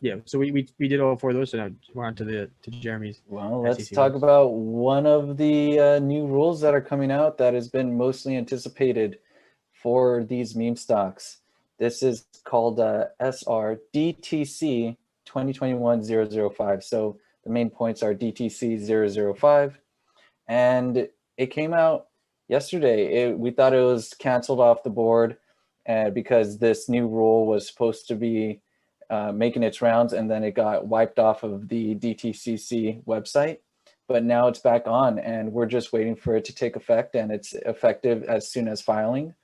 Yeah, so we did all four of those, so now we're on to Jeremy's Well, let's SEC talk rules. about one of the new rules that are coming out that has been mostly anticipated for these meme stocks. This is called SR DTC 2021-005. So the main points are DTC 005, and it came out yesterday. We thought it was canceled off the board because this new rule was supposed to be making its rounds, and then it got wiped off of the DTCC website. But now it's back on, and we're just waiting for it to take effect, and it's effective as soon as filing.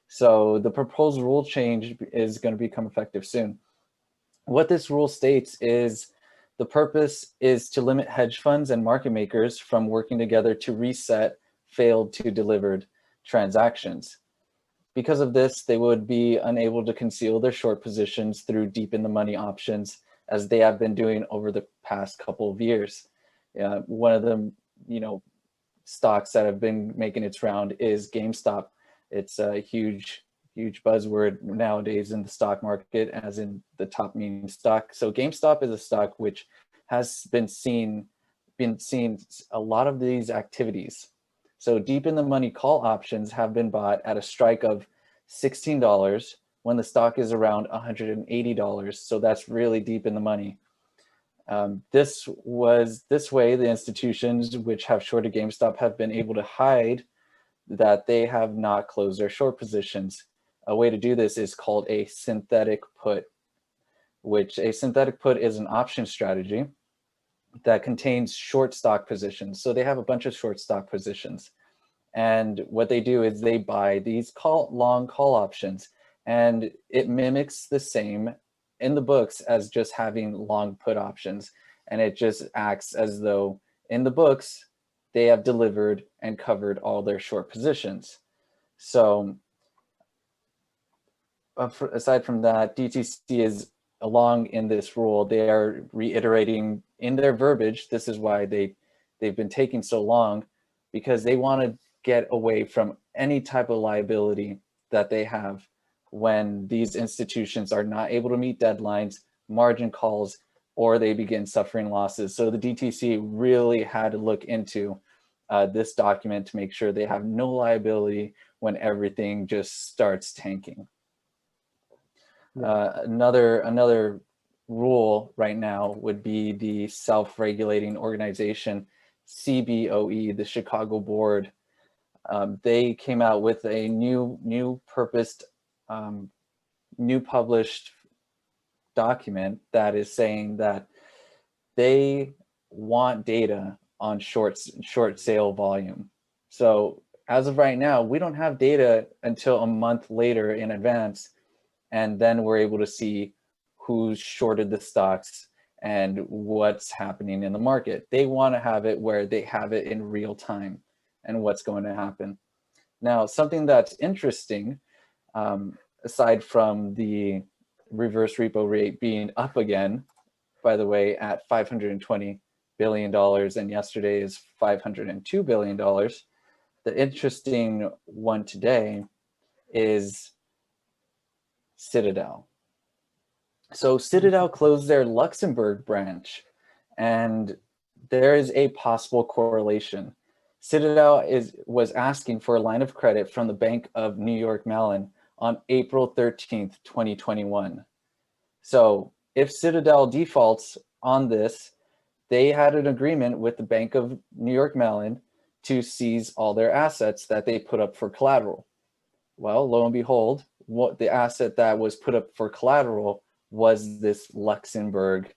So the proposed rule change is going to become effective soon. What this rule states is the purpose is to limit hedge funds and market makers from working together to reset failed to delivered transactions. Because of this, they would be unable to conceal their short positions through deep in the money options, as they have been doing over the past couple of years. One of the stocks that have been making its round is GameStop. It's a huge buzzword nowadays in the stock market, as in the top meme stock. So GameStop is a stock which has been seeing a lot of these activities. So deep in the money call options have been bought at a strike of $16 when the stock is around $180. So that's really deep in the money. This way the institutions which have shorted GameStop have been able to hide that they have not closed their short positions. A way to do this is called a synthetic put, which a synthetic put is an option strategy that contains short stock positions. So they have a bunch of short stock positions. And what they do is they buy these long call options, and it mimics the same in the books as just having long put options. And it just acts as though in the books, they have delivered and covered all their short positions. So aside from that, DTC is along in this rule. They are reiterating in their verbiage, this is why they've been taking so long, because they want to get away from any type of liability that they have when these institutions are not able to meet deadlines, margin calls, or they begin suffering losses. So the DTC really had to look into this document to make sure they have no liability when everything just starts tanking. Another rule right now would be the self-regulating organization, CBOE, the Chicago Board. They came out with a new purposed, new published document that is saying that they want data on short sale volume. So as of right now, we don't have data until a month later in advance, and then we're able to see who's shorted the stocks and what's happening in the market. They want to have it where they have it in real time and what's going to happen. Now, something that's interesting, aside from the reverse repo rate being up again, by the way, at $520 billion, and yesterday is $502 billion, the interesting one today is Citadel. So Citadel closed their Luxembourg branch, and there is a possible correlation. Citadel was asking for a line of credit from the Bank of New York Mellon on April 13th, 2021. So if Citadel defaults on this, they had an agreement with the Bank of New York Mellon to seize all their assets that they put up for collateral. Well, lo and behold, what the asset that was put up for collateral was this Luxembourg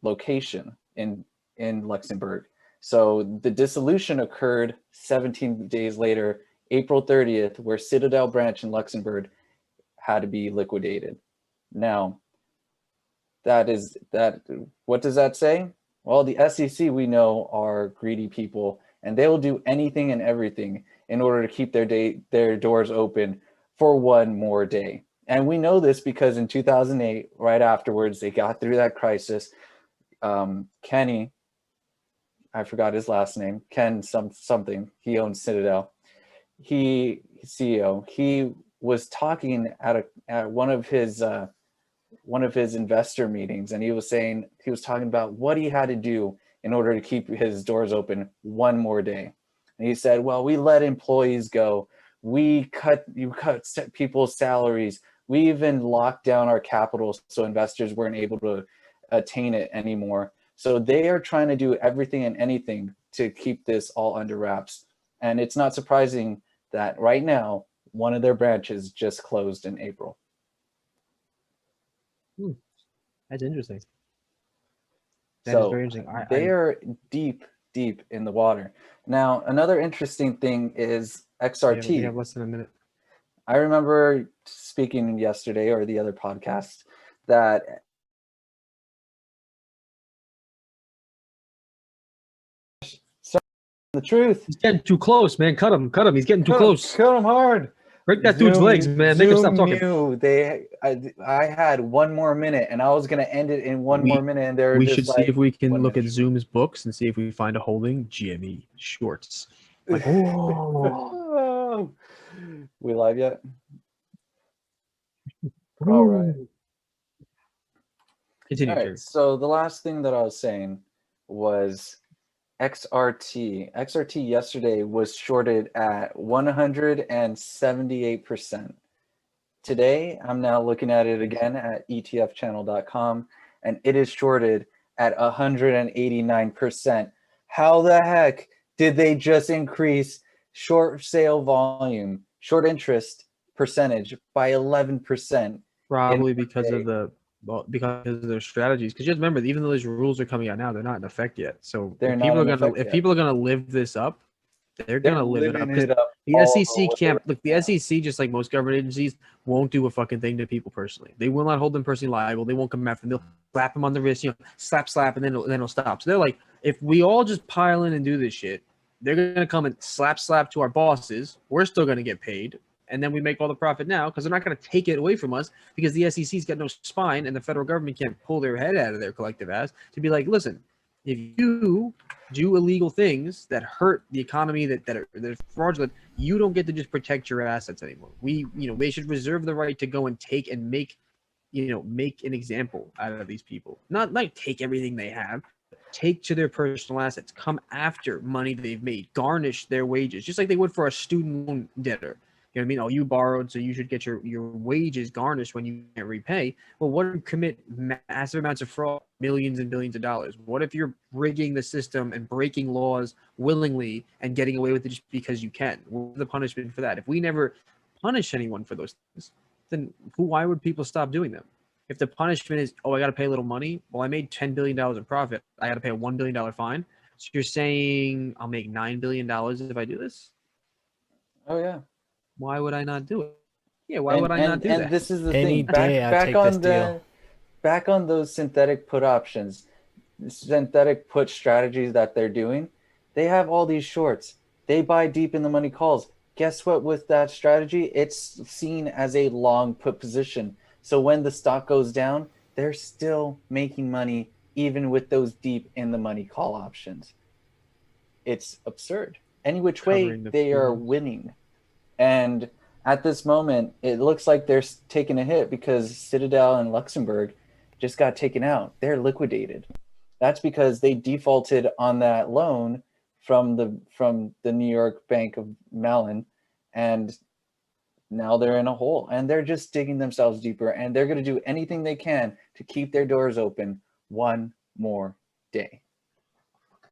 location in Luxembourg. So the dissolution occurred 17 days later, April 30th, where Citadel branch in Luxembourg had to be liquidated. Now, what does that say? Well, the SEC, we know, are greedy people, and they will do anything and everything in order to keep their doors open for one more day. And we know this because in 2008, right afterwards, they got through that crisis. Kenny, I forgot his last name, Ken something, he owns Citadel. CEO, he was talking at one of his one of his investor meetings, and he was talking about what he had to do in order to keep his doors open one more day. And he said, well, we let employees go. You cut people's salaries. We even locked down our capital so investors weren't able to attain it anymore. So they are trying to do everything and anything to keep this all under wraps. And it's not surprising that right now, one of their branches just closed in April. That's interesting. That So is very interesting. they are deep in the water. Now, another interesting thing is XRT. We have less than a minute. I remember speaking yesterday or the other podcast that the truth. He's getting too close, man. Cut him. He's getting too close. Cut him hard. Break that dude's legs, man. Make him stop talking. I had one more minute, and I was gonna end it in one more minute, and they're we just should like, see if we can look at Zoom's books and see if we find a holding GME shorts. Like, oh, we live yet? All right. Continue. All right. So the last thing that I was saying was XRT. XRT yesterday was shorted at 178%. Today, I'm now looking at it again at etfchannel.com, and it is shorted at 189%. How the heck did they just increase short sale volume, short interest percentage by 11%? Probably because of their strategies. Because just remember, even though these rules are coming out now, they're not in effect yet. So if people are gonna live this up, they're gonna live it up. The SEC can't look. The SEC, just like most government agencies, won't do a fucking thing to people personally. They will not hold them personally liable. They won't come after them. They'll slap them on the wrist, slap, and then it'll stop. So they're like, if we all just pile in and do this shit, they're gonna come and slap to our bosses. We're still gonna get paid. And then we make all the profit now because they're not going to take it away from us because the SEC's got no spine and the federal government can't pull their head out of their collective ass to be like, listen, if you do illegal things that hurt the economy that are fraudulent, you don't get to just protect your assets anymore. They should reserve the right to go and take and make an example out of these people. Not like take everything they have, take to their personal assets, come after money they've made, garnish their wages, just like they would for a student loan debtor. You know what I mean? Oh, you borrowed, so you should get your wages garnished when you can't repay. Well, what if you commit massive amounts of fraud, millions and billions of dollars? What if you're rigging the system and breaking laws willingly and getting away with it just because you can? What's the punishment for that? If we never punish anyone for those things, then why would people stop doing them? If the punishment is, I got to pay a little money. Well, I made $10 billion in profit. I got to pay a $1 billion fine. So you're saying I'll make $9 billion if I do this? Oh, yeah. Why would I not do it? Yeah, why would I not do that? And this is the Any thing. day I'd take this deal. Back on those synthetic put options, synthetic put strategies that they're doing, they have all these shorts. They buy deep in the money calls. Guess what? With that strategy, it's seen as a long put position. So when the stock goes down, they're still making money even with those deep in the money call options. It's absurd. Any which way, they are winning. And at this moment, it looks like they're taking a hit because Citadel and Luxembourg just got taken out. They're liquidated. That's because they defaulted on that loan from the New York Bank of Mellon, and now they're in a hole. And they're just digging themselves deeper, and they're going to do anything they can to keep their doors open one more day.